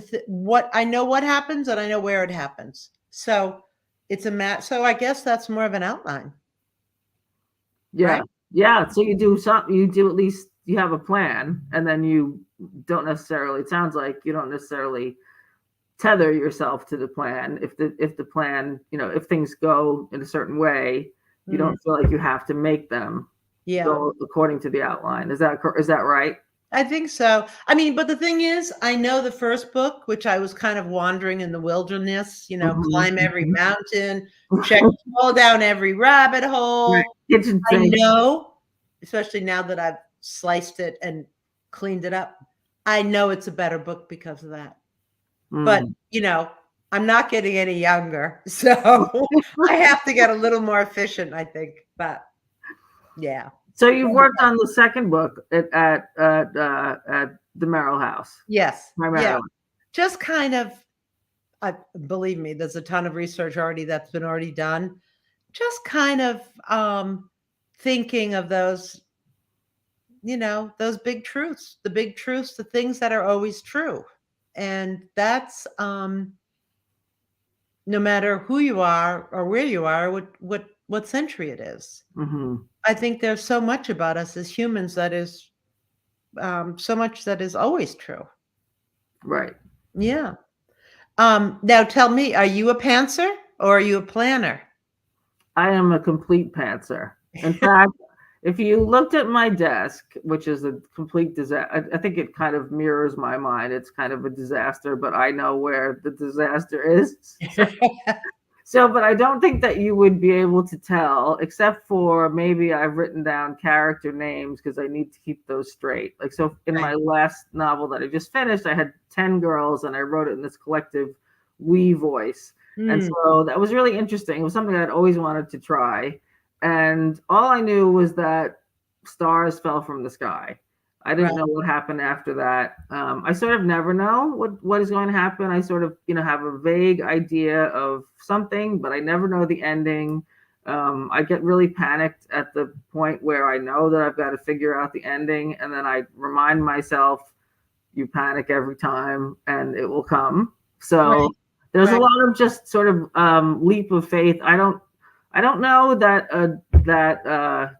I know what happens, and I know where it happens. So it's so I guess that's more of an outline. Yeah. Right? Yeah. So you do at least you have a plan, and then you don't necessarily, it sounds like you don't necessarily tether yourself to the plan. If the plan, if things go in a certain way, you don't feel like you have to make them go according to the outline. Is that right? I think so. I mean, but the thing is, I know the first book, which I was kind of wandering in the wilderness, climb every mountain, fall down every rabbit hole. I know, especially now that I've sliced it and cleaned it up, I know it's a better book because of that. But, I'm not getting any younger, so I have to get a little more efficient, I think. But yeah. So you've worked on the second book at the Merrill House. Yes. Primarily. Yeah. Just kind of, believe me, there's a ton of research that's been already done. Just kind of thinking of those, those big truths, the things that are always true. And that's no matter who you are or where you are, what century it is. I think there's so much about us as humans that is so much that is always true. Right. Yeah. Now tell me, are you a pantser or are you a planner? I am a complete pantser. In fact, if you looked at my desk, which is a complete disaster, I think it kind of mirrors my mind. It's kind of a disaster, but I know where the disaster is. But I don't think that you would be able to tell, except for maybe I've written down character names because I need to keep those straight. Like, so in my last novel that I just finished, I had 10 girls and I wrote it in this collective we voice. And so that was really interesting. It was something I'd always wanted to try. And all I knew was that stars fell from the sky. I didn't know what happened after that. I sort of never know what is going to happen. I sort of, have a vague idea of something, but I never know the ending. I get really panicked at the point where I know that I've got to figure out the ending. And then I remind myself, you panic every time and it will come. So there's a lot of just sort of leap of faith. I don't know that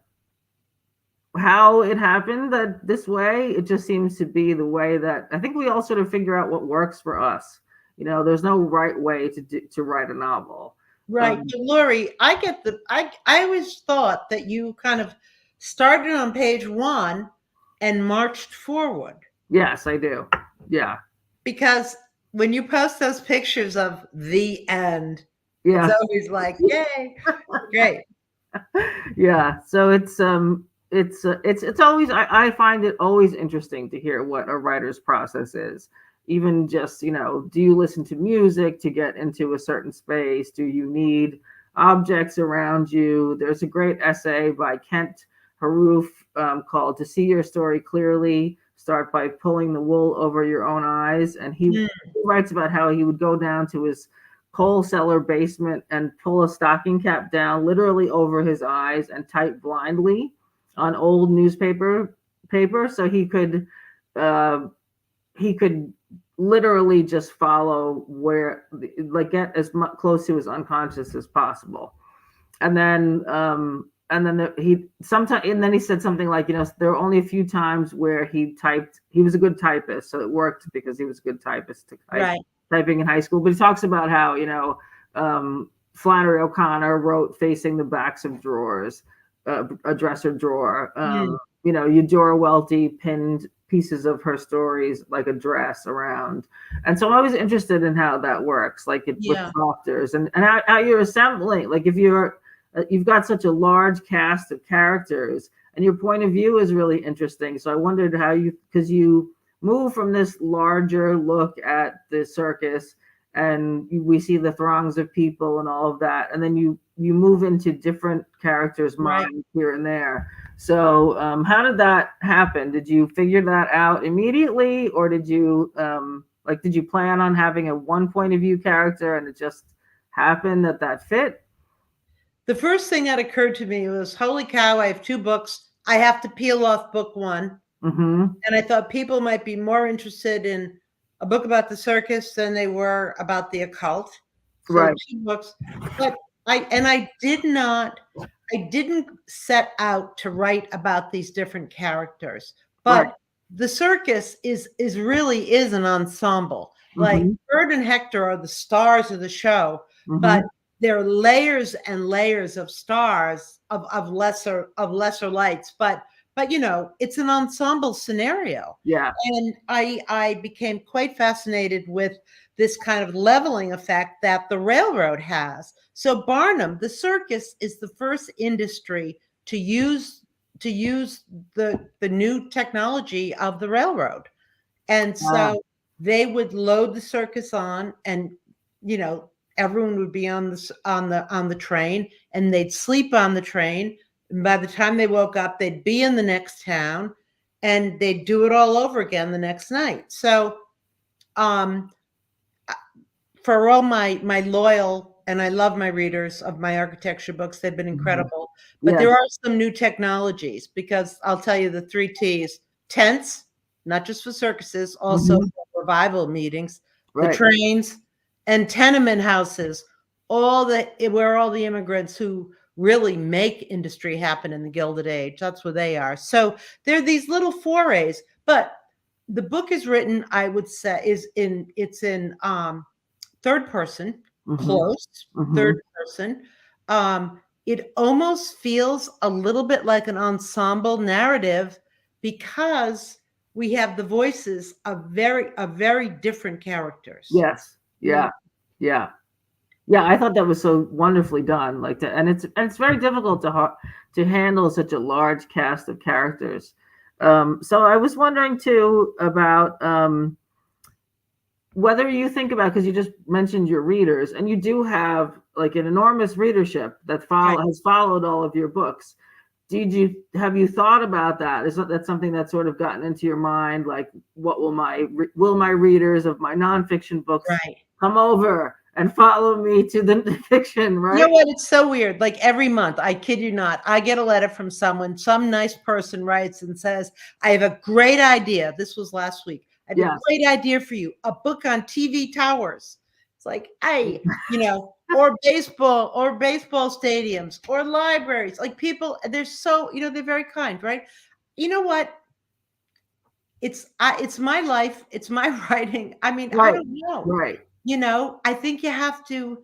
how it happened that this way. It just seems to be the way that I think we all sort of figure out what works for us. There's no right way to write a novel. Right. But Laurie, I always thought that you kind of started on page 1 and marched forward. Yes, I do. Yeah. Because when you post those pictures of the end, it's always like, yay, great. Yeah. So it's always, I find it always interesting to hear what a writer's process is. Even just, do you listen to music to get into a certain space? Do you need objects around you? There's a great essay by Kent Haruf called "To See Your Story Clearly, Start by Pulling the Wool Over Your Own Eyes." And he writes about how he would go down to his coal cellar basement and pull a stocking cap down literally over his eyes and type blindly on old newspaper so he could literally just follow where, like, get as much close to his unconscious as possible. And then he said something like, there were only a few times where he was a good typist, so it worked because he was a good typist to typing in high school. But he talks about how Flannery O'Connor wrote facing the backs of drawers, a dresser drawer. Eudora Welty pinned pieces of her stories like a dress around. And so I was interested in how that works, like with doctors and how you're assembling, like if you've got such a large cast of characters and your point of view is really interesting. So I wondered how because you move from this larger look at the circus and we see the throngs of people and all of that. And then you move into different characters' minds here and there. So how did that happen? Did you figure that out immediately, or did you plan on having a one point of view character and it just happened that fit? The first thing that occurred to me was, holy cow, I have 2 books. I have to peel off book 1. And I thought people might be more interested in a book about the circus than they were about the occult. So 2 books. But I didn't set out to write about these different characters, but the circus is really an ensemble. Like Bert and Hector are the stars of the show, but there are layers and layers of stars of lesser lights, but it's an ensemble scenario. Yeah. And I became quite fascinated with this kind of leveling effect that the railroad has. So Barnum, the circus, is the first industry to use the new technology of the railroad. And so they would load the circus on, and everyone would be on the train, and they'd sleep on the train. And by the time they woke up, they'd be in the next town, and they'd do it all over again the next night. So for all my loyal, and I love my readers of my architecture books, they've been incredible. But there are some new technologies, because I'll tell you the 3 T's: tents, not just for circuses, also for revival meetings, the trains, and tenement houses, where all the immigrants who really make industry happen in the Gilded Age. That's where they are. So there are these little forays, but the book is written, I would say, it's in third person, close, third person. it almost feels a little bit like an ensemble narrative because we have the voices of very different characters. Yes. Yeah. Yeah. Yeah. I thought that was so wonderfully done. And it's very difficult to handle such a large cast of characters. So I was wondering too about whether you think about, because you just mentioned your readers, and you do have like an enormous readership that has followed all of your books. Have you thought about that? Is that something that's sort of gotten into your mind? Like, what will my readers of my nonfiction books come over and follow me to the fiction? Right? You know what? It's so weird. Like every month, I kid you not, I get a letter from someone. Some nice person writes and says, "I have a great idea." This was last week. "I have a great idea for you. A book on TV towers." It's like, hey, or baseball stadiums or libraries. Like people, they're so, they're very kind, right? You know what? It's my life. It's my writing. I mean, I don't know. Right. I think you have to,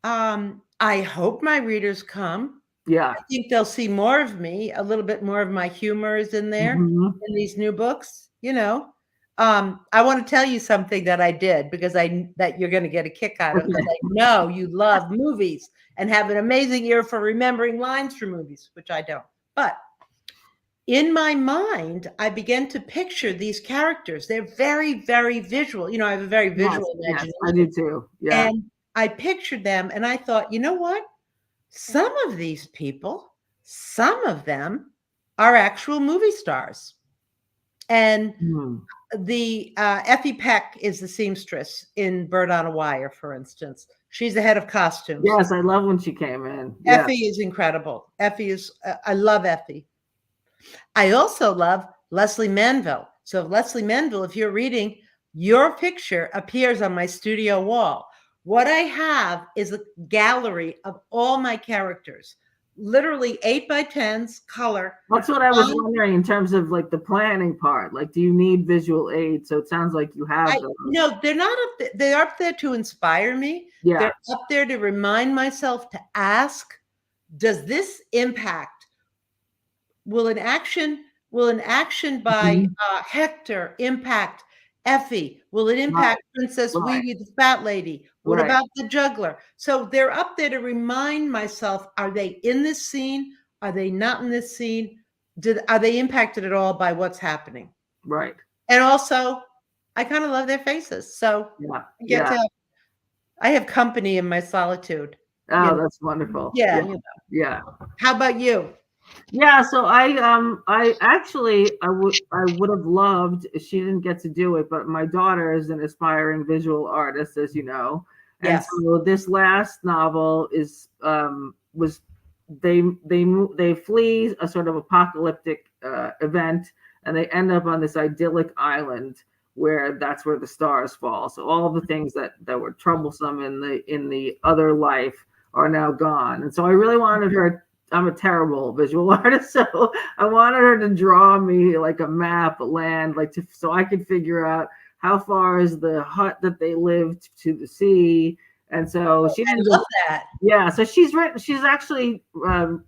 I hope my readers come. Yeah. I think they'll see more of me. A little bit more of my humor is in there in these new books, I want to tell you something that I did because that you're going to get a kick out of. Because I know you love movies and have an amazing ear for remembering lines from movies, which I don't. But in my mind, I began to picture these characters. They're very, very visual. I have a very visual imagination. Yes, I do too. Yeah. And I pictured them and I thought, you know what? Some of these people, some of them are actual movie stars. And the Effie Peck is the seamstress in Bird on a Wire, for instance. She's the head of costumes. Yes, I love when she came in. Effie is incredible. I love Effie. I also love Leslie Manville. So Leslie Manville, if you're reading, your picture appears on my studio wall. What I have is a gallery of all my characters. Literally 8x10s color. That's what I was wondering in terms of like the planning part. Like, do you need visual aid? So it sounds like you have those. No, they're not up there. They're up there to inspire me. Yeah. They're up there to remind myself to ask, does this impact? Will an action by Hector impact Effie? Will it impact Princess Weeby, the fat lady? What about the juggler? So they're up there to remind myself, are they in this scene? Are they not in this scene? Are they impacted at all by what's happening? Right. And also, I kind of love their faces. So I have company in my solitude. Oh, that's wonderful. Yeah. Yeah. How about you? Yeah, so I would have loved, she didn't get to do it, but my daughter is an aspiring visual artist, as you know. And so this last novel is they flee a sort of apocalyptic event, and they end up on this idyllic island where that's where the stars fall. So all the things that were troublesome in the other life are now gone. And so I really wanted her. I'm a terrible visual artist, so I wanted her to draw me like a map of land, so I could figure out how far is the hut that they lived to the sea. And so she didn't love that. Yeah, so she's actually come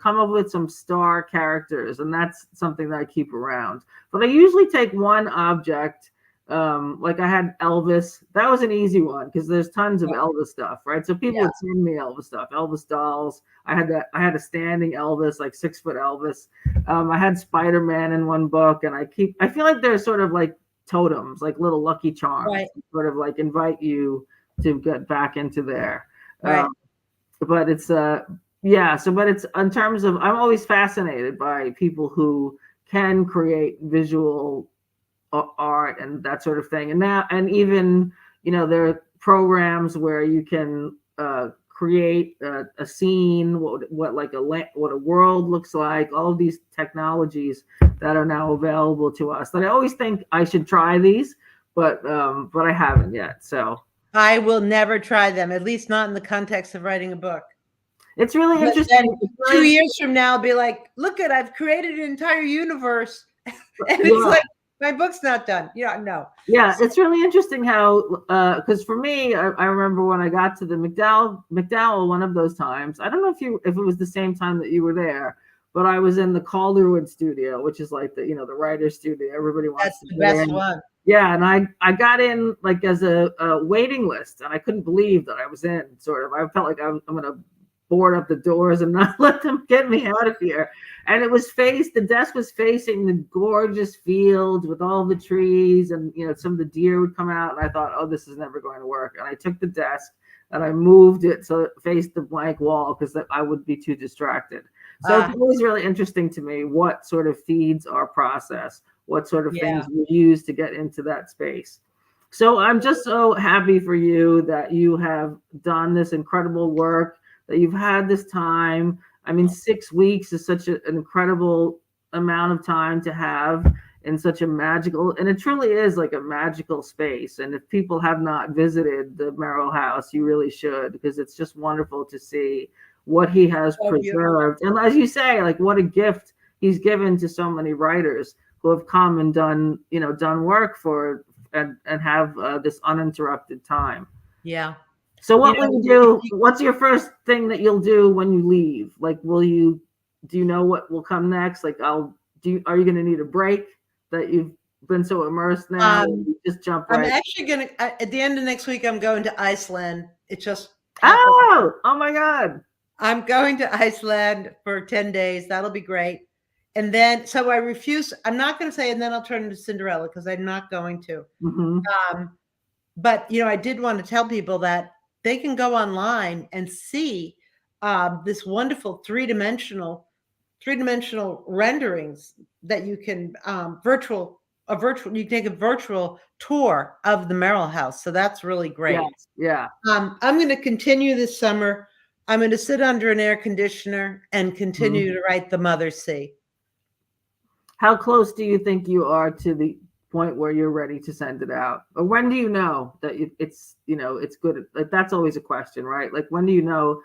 up with some star characters, and that's something that I keep around. But I usually take one object. Like I had Elvis. That was an easy one because there's tons of Elvis stuff, right? So people would send me Elvis stuff, Elvis dolls. I had a standing Elvis, like 6-foot Elvis. I had Spider-Man in one book, and I feel like they're sort of like totems, like little lucky charms, sort of like invite you to get back into there. But it's but it's in terms of, I'm always fascinated by people who can create visual art and that sort of thing. And even there are programs where you can create a scene, what a world looks like, all of these technologies that are now available to us that I always think I should try these, but I haven't yet. So I will never try them, at least not in the context of writing a book. It's really interesting. 2 years from now, I'll be like, look I've created an entire universe. And it's like, My book's not done. No. Yeah, it's really interesting how, because for me, I remember when I got to the McDowell one of those times. I don't know if it was the same time that you were there, but I was in the Calderwood studio, which is like the writer's studio. Everybody wants That's to the get best in. one. Yeah, and I got in like as a waiting list, and I couldn't believe that I was in. Sort of, I felt like I'm gonna board up the doors and not let them get me out of here. And the desk was facing the gorgeous fields with all the trees, and some of the deer would come out, and I thought, oh, this is never going to work. And I took the desk and I moved it so it faced the blank wall because I would be too distracted. So it's always really interesting to me what sort of feeds our process, what sort of things we use to get into that space. So I'm just so happy for you that you have done this incredible work, that you've had this time. I mean, 6 weeks is such an incredible amount of time to have in such a magical, and it truly is like a magical space. And if people have not visited the Merrill House, you really should, because it's just wonderful to see what he has preserved. And as you say, like, what a gift he's given to so many writers who have come and done work for and have this uninterrupted time. Yeah. So what will you do? What's your first thing that you'll do when you leave? Like, do you know what will come next? Like, are you going to need a break that you've been so immersed now? You just jump right. I'm actually going to, at the end of next week, I'm going to Iceland. It just happened. Oh my God. I'm going to Iceland for 10 days. That'll be great. And then, so I refuse. I'm not going to say, and then I'll turn into Cinderella, because I'm not going to. Mm-hmm. But, I did want to tell people that they can go online and see this wonderful three-dimensional renderings that you can you can take a virtual tour of the Merrill House. So that's really great. Yeah. I'm going to continue this summer. I'm going to sit under an air conditioner and continue to write The Mother Sea. How close do you think you are to the point where you're ready to send it out? Or when do you know that it's good? Like, that's always a question, right? Like, when do you know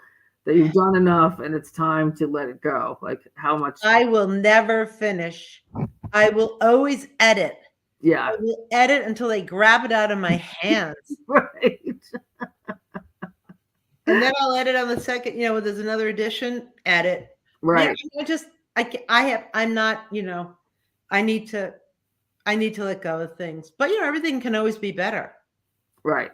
that you've done enough and it's time to let it go? Like, how much? I will never finish. I will always edit. Yeah. I will edit until they grab it out of my hands. Right. And then I'll edit on the second, when there's another edition, edit. Right. I'm not, I need to let go of things. But everything can always be better. Right.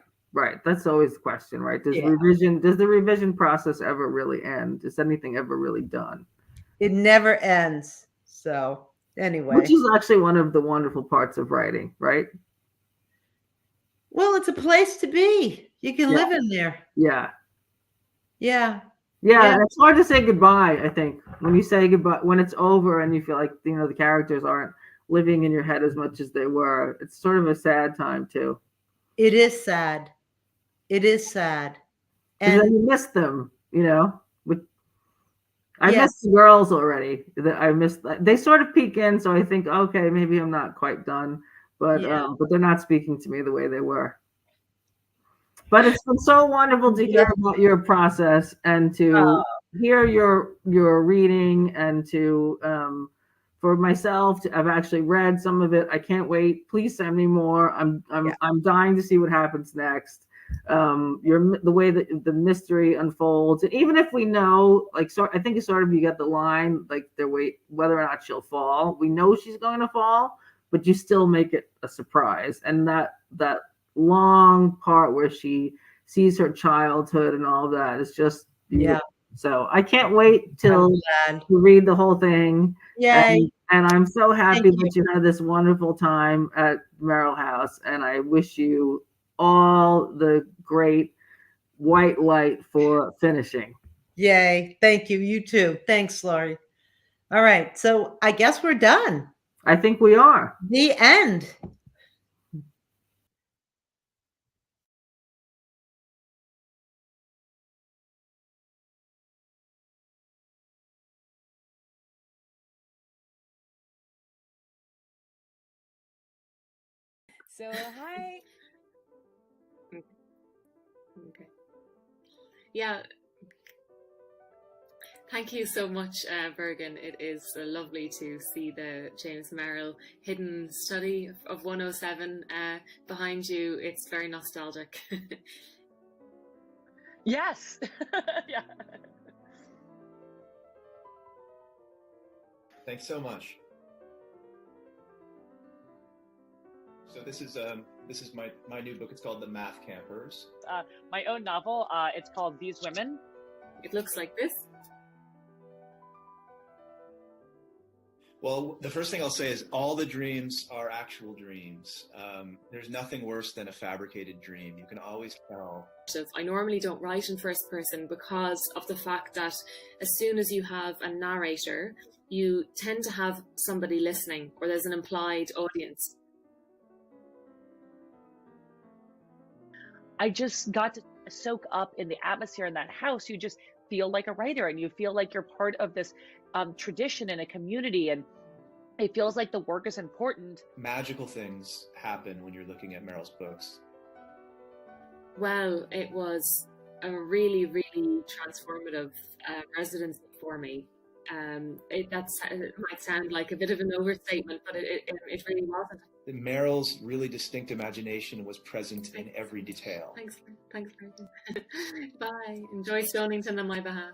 That's always the question, right? Does the revision process ever really end? Is anything ever really done? It never ends. So anyway. Which is actually one of the wonderful parts of writing, right? Well, it's a place to be. You can live in there. Yeah. Yeah. It's hard to say goodbye, I think. When you say goodbye, when it's over and you feel like, the characters aren't living in your head as much as they were, it's sort of a sad time too. It is sad. And then you miss them, I miss the girls already. They sort of peek in, so I think, okay, maybe I'm not quite done, but they're not speaking to me the way they were. But it's been so wonderful to hear about your process and to hear your reading, and to for myself I've actually read some of it. I can't wait. Please send me more. I'm dying to see what happens next. The way that the mystery unfolds, and even if we know, like, I think it's sort of, you get the line, like, whether or not she'll fall. We know she's going to fall, but you still make it a surprise. And that long part where she sees her childhood and all that is just beautiful. So I can't wait till to read the whole thing. Yay. And I'm so happy that you had this wonderful time at Merrill House, and I wish you all the great white light for finishing. Yay. Thank you. You too. Thanks, Laurie. All right. So I guess we're done. I think we are. The end. So, hi. Okay. Yeah. Thank you so much, Bergen. It is lovely to see the James Merrill hidden study of 107 behind you. It's very nostalgic. Yes. Yeah. Thanks so much. So this is my new book. It's called The Math Campers. My own novel. It's called These Women. It looks like this. Well, the first thing I'll say is all the dreams are actual dreams. There's nothing worse than a fabricated dream. You can always tell. I normally don't write in first person because of the fact that as soon as you have a narrator, you tend to have somebody listening, or there's an implied audience. I just got to soak up in the atmosphere in that house. You just feel like a writer, and you feel like you're part of this tradition and a community, and it feels like the work is important. Magical things happen when you're looking at Merrill's books. Well, it was a really, really transformative residency for me. It might sound like a bit of an overstatement, but it really wasn't. Merrill's really distinct imagination was present in every detail. Thanks, Brendan. Bye. Enjoy Stonington on my behalf.